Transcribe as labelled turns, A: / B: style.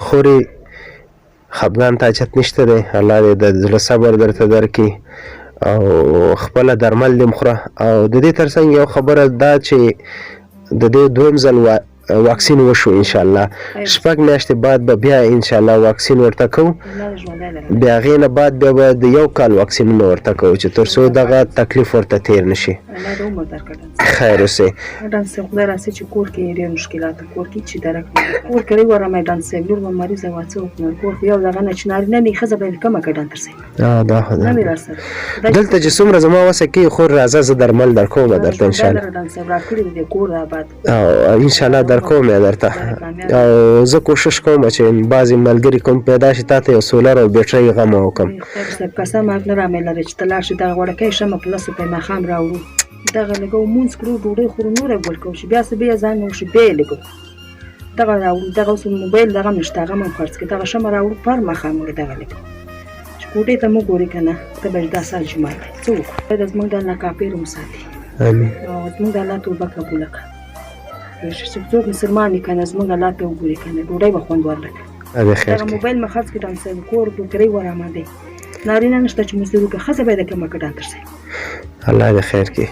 A: خوري خفګان ته اچت نشته دی. الله دې د زړه صبر درته درکړي او خپله درمل دې مخوره. او د دې تر څنګ یو خبره دا چې د دې دویم ځل واکسین وشو انشاءالله 6 میاشتې بعد به بیا انشاءالله واکسین ورته کوو. بیا هغې نه بعد بیا به د 1 کال واکسینونه ورته کوو چې تر څو دغه تکلیف ورته تیر نه شي. خیر اوسئ.
B: ډاکټر صاحب خدای راسي چې کور کې ډېر مشکلات کور کې چې درک کور کې ورم ډاکټر صاحب لور به مریضه وه څه وکړم کور کې یو دغه نه چې نارینه نه ښځه به یې کمه کړه ډاکټر صاحب.
A: دا خو دلته چې څومره زما وسه کېږي خور راځه زه درمل درکوم درته انشاءالله.
B: ډاکټر صاحب راکړي دې کور آباد
A: او انشاءالله درکوم یې درته. او زه کوشش کوم چې بعضې ملګري کوم پیدا شي تا ته یو سولر او بیټرۍ غم وکړم.
B: ډاکټر صاحب قسم مرګ نه رامې لري چې ته لاړ شې دغه غوړکۍ شمه په 10 روپۍ ماښام راوړو دغه لږه مونځ کړو ډوډۍ خورو نوره ګل کوو چې بیا څه بیا ځان وشي بیا یې لږو دغه راوړو دغه اوس موبایل دغه هم نشته هغه هم خرڅ کړي دغه شمه راوړو پر ماښام وړو دغه لږ چې کوټې ته مو ګورې که نه ته به دا سال جومات دی څه وکړو د زموږ د الله کاپیر وساتي
A: امین
B: او زموږ د الله توبه قبوله کړه چې څوک مسلمان وي که نه زموږ الله ته وګوري که نه ډوډۍ به خوند ورلکړي دغه موبایل مې خرڅ کړي ډاکټر صاحب کور بیکرۍ ور آماده نارینه نشته چې مزدوري وکړي ښځه به یې د کمه کړه ډاکټر صاحب.
A: الله دې خیر کړي.